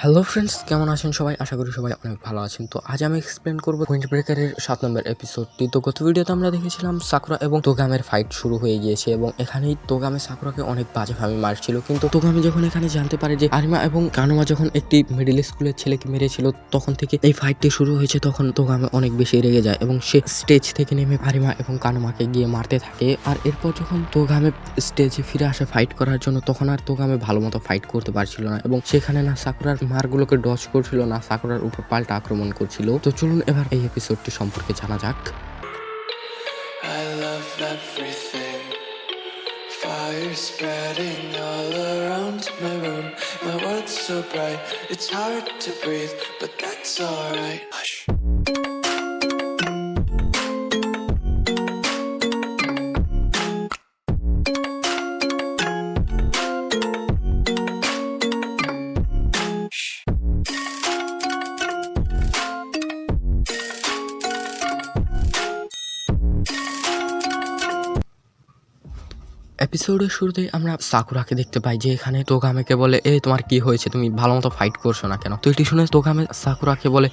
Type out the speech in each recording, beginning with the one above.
Hello friends, কেমন আছেন সবাই? আশা করি সবাই অনেক ভালো আছেন। তো আজ আমি এক্সপ্লেন করব পয়েন্ট ব্রেকারের 7 নম্বর এপিসোডটি। তো গত ভিডিওতে আমরা দেখেছিলাম সাকুরা এবং তোগামের ফাইট শুরু হয়ে গিয়েছে এবং এখানেই তোগামে সাকুরাকে অনেক বাজেভাবে মারছিল। কিন্তু তোগামে যখন এখানে জানতে পারে যে আরিমা এবং কানুমা যখন একটি মিডল স্কুলের ছেলেকে মেরেছিল, তখন থেকে এই ফাইটটি শুরু হয়েছে, তখন তোগামে অনেক বেশি রেগে যায় এবং সে স্টেজ থেকে নেমে আরিমা এবং কানুমাকে গিয়ে মারতে থাকে। আর এরপর যখন তোগামে স্টেজে ফিরে আসে ফাইট করার জন্য, তখন আর তোগামে ভালো মতো ফাইট করতে পারছিল না এবং সেখানে না সাকুরার মারগুলোকে ডজ করছিল, না সাকুরার উপর পাল্টা আক্রমণ করছিল। তো চলুন এবার এই এপিসোডটি সম্পর্কে জানা যাক। I love everything. Fire spreading all around my room. My world's so bright, it's hard to breathe, but that's alright. Hush. এপিসোডের শুরুতেই আমরা সাকুরাকে দেখতে পাই যে এখানে তোগামেকে বলে, এই তোমার কি হয়েছে, তুমি ভালো মতো ফাইট করছো না কেন? তো এটি শুনে তোগামে সাকুরাকে বলে,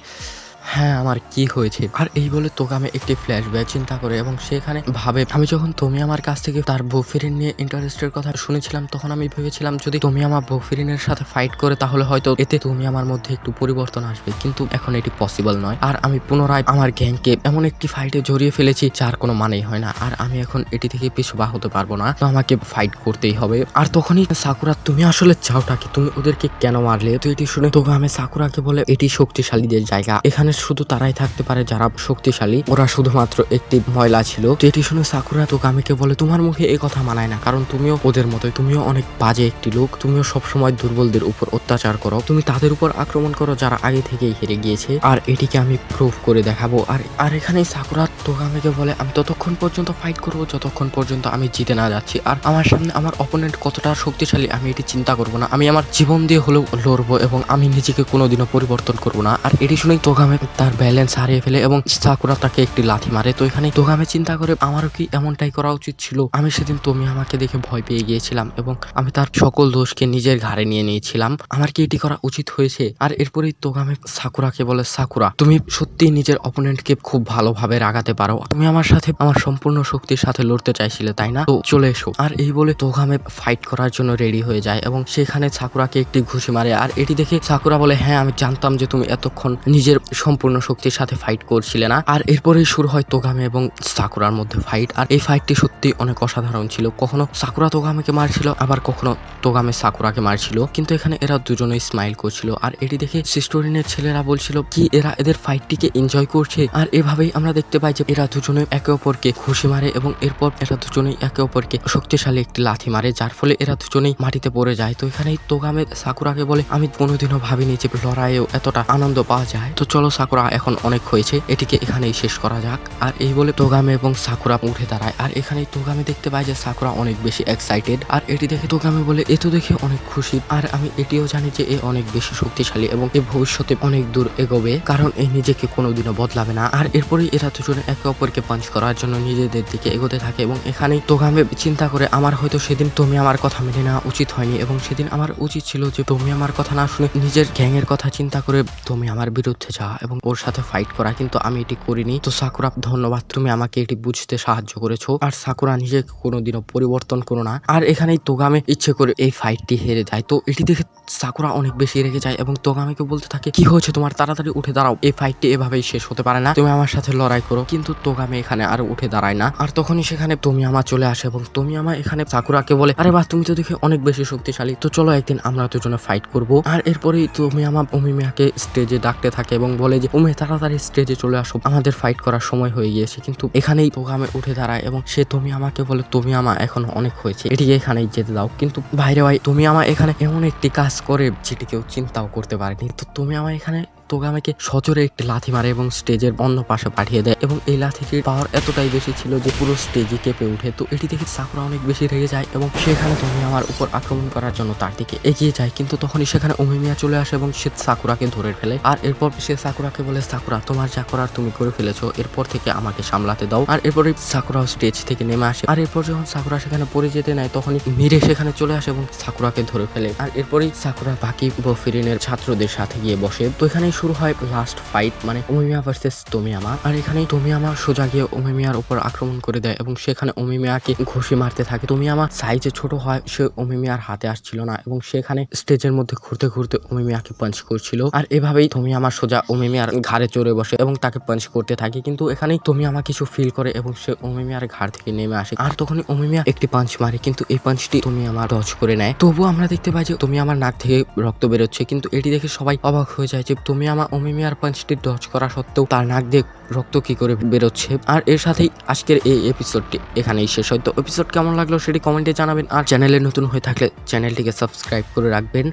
হ্যাঁ আমার কি হয়েছে। আর এই বলে তোগামে একটি ফ্ল্যাশব্যাক চিন্তা করে এবং সেখানে ভাবে, আমি যখন তুমি আমার কাছ থেকে তার বউফ্রেন্ড নিয়ে ইন্টারেস্টের কথা শুনেছিলাম, তখন আমি ভেবেছিলাম যদি তুমি আমার বউফ্রেন্ডের সাথে ফাইট করে তাহলে হয়তো এতে তুমি আমার মধ্যে একটু পরিবর্তন আসবে, কিন্তু এখন এটি পসিবল নয়। আর আমি পুনরায় আমার গ্যাংকে এমন একটি ফাইটে জড়িয়ে ফেলেছি যার কোনো মানেই হয় না, আর আমি এখন এটি থেকে পিছু পা হতে পারবো না, তো আমাকে ফাইট করতেই হবে। আর তখনই সাকুরা, তুমি আসলে চাওটা কি, তুমি ওদেরকে কেন মারলে? তো এটি শুনে তোগামে সাকুরাকে বলে, এটি শক্তিশালীদের জায়গা, এখানে শুধু তারাই থাকতে পারে যারা শক্তিশালী, ওরা শুধুমাত্র একটি মহিলা ছিল। তো এটি শুনে সাকুরা তোগামেকে বলে, তোমার মুখে এই কথা মানায় না, কারণ তুমিও ওদের মতোই, তুমিও অনেক বাজে একটি লোক, তুমিও সবসময় দুর্বলদের উপর অত্যাচার করো, তুমি তাদের উপর আক্রমণ করো যারা আগে থেকেই হেরে গিয়েছে, আর এটিকে আমি প্রুভ করে দেখাবো। আর এখানে সাকুরা তোগামেকে বলে, আমি ততক্ষণ পর্যন্ত ফাইট করবো যতক্ষণ পর্যন্ত আমি জিতে না যাচ্ছি, আর আমার সামনে আমার অপোনেন্ট কতটা শক্তিশালী আমি এটি চিন্তা করবো না, আমি আমার জীবন দিয়ে হলেও লড়বো এবং আমি নিজেকে কোনোদিনও পরিবর্তন করবো না। আর এটি শুনেই তোগামে তার ব্যালেন্স হারিয়ে ফেলে এবং সাকুরা তাকে একটি লাথি মারে। তো এখানে তোগামে চিন্তা করে, আমারও কি এমনটাই করা উচিত ছিল? আমি সেদিন তুমি আমাকে দেখে ভয় পেয়ে গিয়েছিলাম এবং আমি তার সকল দোষকে নিজের ঘাড়ে নিয়ে নিয়েছিলাম, আমার কি এটি করা উচিত হয়েছে? আর এরপরেই তোগামে সাকুরাকে বলে, সাকুরা তুমি সত্যি নিজের অপোনেন্টকে খুব ভালোভাবে রাগাতে পারো, তুমি আমার সাথে আমার সম্পূর্ণ শক্তির সাথে লড়তে চাইছিলে তাই না? তো চলে এসো। আর এই বলে তোগামে ফাইট করার জন্য রেডি হয়ে যায় এবং সেখানে সাকুরাকে একটি ঘুষি মারে। আর এটি দেখে সাকুরা বলে, হ্যাঁ আমি জানতাম যে তুমি এতক্ষণ নিজের সম্পূর্ণ শক্তির সাথে ফাইট করছিলে না। আর এরপরেই শুরু হয় তোগামে এবং সাকুরার মধ্যে ফাইট। আর এই ফাইটটি সত্যি অনেক অসাধারণ ছিল, কখনো সাকুরা তোগামেকে মারছিল, আবার কখনো তোগামে সাকুরাকে মারছিল, কিন্তু এখানে এরা দুজনেই স্মাইল করছিল। আর এটি দেখে সিস্টোরিনের ছেলেরা বলছিল কি এরা এদের ফাইটটিকে এনজয় করছে। আর এভাবেই আমরা দেখতে পাই যে এরা দুজনে একে অপরকে ঘুষি মারে এবং এরপর এরা দুজনেই একে অপরকে শক্তিশালী একটি লাথি মারে, যার ফলে এরা দুজনেই মাটিতে পড়ে যায়। তো এখানেই তোগামে সাকুরাকে বলে, আমি কোনোদিনও ভাবিনি যে লড়াইয়েও এতটা আনন্দ পাওয়া যায়, তো চলো সাকুরা এখন অনেক হয়েছে, এটিকে এখানেই শেষ করা যাক। আর এই বলে তোগামে এবং সাকুরা উঠে দাঁড়ায়। আর এখানেই তোগামে দেখতে পায় যে সাকুরা অনেক বেশি এক্সাইটেড। আর এটি দেখে তোগামে বলে, এ তো দেখে অনেক খুশি, আর আমি এটিও জানি যে এ অনেক বেশি শক্তিশালী এবং এ ভবিষ্যতে অনেক দূর এগোবে, কারণ এ নিজেকে কোনোদিনও বদলাবে না। আর এরপরেই এরা দুজনে একে অপরকে পাঞ্চ করার জন্য নিজেদের দিকে এগোতে থাকে এবং এখানেই তোগামে চিন্তা করে, আমার হয়তো সেদিন তুমি আমার কথা মেনে নেওয়া উচিত হয়নি এবং সেদিন আমার উচিত ছিল যে তুমি আমার কথা না শুনে নিজের গ্যাংয়ের কথা চিন্তা করে তুমি আমার বিরুদ্ধে যাওয়া এবং ওর সাথে ফাইট করা, কিন্তু আমি এটি করিনি। তো সাকুরা ধন্যবাদ, তুমি আমাকে এটি বুঝতে সাহায্য করেছো। আর সাকুরা নিজেকে কোনোদিনও পরিবর্তন করো না। আর এখানেই তোগামে ইচ্ছে করে এই ফাইটটি হেরে যায়। তো এটি দেখে সাকুরা অনেক বেশি রেগে যায় এবং তোগামেকে বলতে থাকে, কি হয়েছে তোমার, তাড়াতাড়ি উঠে দাঁড়াও, এই ফাইটটি এভাবেই শেষ হতে পারে না, তুমি আমার সাথে লড়াই করো। কিন্তু তোগামে এখানে আর উঠে দাঁড়ায় না। আর তখনই সেখানে তোমিয়ামা চলে আসে এবং তোমিয়ামা এখানে সাকুরাকে বলে, আরে বাহ, তুমি তো দেখে অনেক বেশি শক্তিশালী, তো চলো একদিন আমরা দুজনে ফাইট করব। আর এরপরেই তোমিয়ামা উমিমিয়াকে স্টেজে ডাকতে থাকে এবং বলে যে, উমি তাড়াতাড়ি স্টেজে চলে আসো, আমাদের ফাইট করার সময় হয়ে গিয়েছে। কিন্তু এখানেই তোগামে উঠে দাঁড়ায় এবং সে তোমিয়ামাকে বলে, তোমিয়ামা এখন অনেক হয়েছে, এটিকে এখানেই যেতে দাও। কিন্তু বাইরে ভাই তোমিয়ামা এখানে এমন একটি কাজ করে যেটি কেউ চিন্তাও করতে পারেনি। তো তোমিয়ামা এখানে তোগামেকে সজোরে একটি লাথি মারে এবং স্টেজের অন্য পাশে পাঠিয়ে দেয় এবং এই লাথিটির পাওয়ার এতটাই বেশি ছিল যে পুরো স্টেজই কেঁপে ওঠে। তো এটি দেখে সাকুরা অনেক বেশি রেগে যায় এবং সেখানে তোমিয়ামার উপর আক্রমণ করার জন্য তার দিকে এগিয়ে যায়, কিন্তু তখনই সেখানে ওমিমিয়া চলে আসে এবং সে সাকুরাকে ধরে ফেলে। আর এরপর সে সাকুরাকে বলে, সাকুরা তোমার যা করার তুমি করে ফেলেছো, এরপর থেকে আমাকে সামলাতে দাও। আর এরপরে সাকুরা স্টেজ থেকে নেমে আসে। আর এরপর যখন সাকুরা সেখানে পড়ে যেতে নেয় তখনই মিরে সেখানে চলে আসে এবং সাকুরাকে ধরে ফেলে। আর এরপরেই সাকুরা বাকি বফিরিনের ছাত্রদের সাথে গিয়ে বসে। তো এখানেই শুরু হয় লাস্ট ফাইট, মানে ওমিমিয়া ভার্সেস তোমিয়ামা। আর এখানেই তোমিয়ামা সোজা গিয়ে ওমিমিয়ার উপর আক্রমণ করে দেয় এবং সেখানে ওমিমিয়াকে ঘুষি মারতে থাকে। তোমিয়ামা সাইজে ছোট হয়, সে ওমিমিয়ার হাতে আসছিল না এবং সেখানে স্টেজের মধ্যে ঘুরতে ঘুরতে ওমিমিয়াকে পাঞ্চ করছিল। আর এভাবেই তোমিয়ামা সোজা ওমিমিয়ার ঘাড়ে চড়ে বসে এবং তাকে পাঞ্চ করতে থাকে, কিন্তু এখানেই তোমিয়ামা কিছু ফিল করে এবং সে ওমিমিয়ার ঘাড় থেকে নেমে আসে। আর তখনই ওমিমিয়া একটি পাঞ্চ মারে, কিন্তু এই পাঞ্চটি তোমিয়ামা ডজ করে নেয়। তবুও আমরা দেখতে পাই যে তোমিয়ামার নাক থেকে রক্ত বেরোচ্ছে, কিন্তু এটি দেখে সবাই অবাক হয়ে যায় যে তোমিয়ামা ওমিমিয়ার পাঞ্চটি ডজ করা সত্ত্বেও তার নাক দিয়ে রক্ত কি করে বেরোচ্ছে। আর এর সাথেই আজকের এই এপিসোডটি এখানেই শেষ হয়। তো এপিসোড কেমন লাগলো সেটি কমেন্টে জানাবেন, আর চ্যানেলে নতুন হয়ে থাকলে চ্যানেলটিকে সাবস্ক্রাইব করে রাখবেন।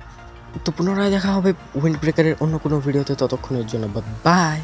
তো পুনরায় দেখা হবে উইন্ড ব্রেকারের অন্য কোনো ভিডিওতে, ততক্ষণের জন্য বাই।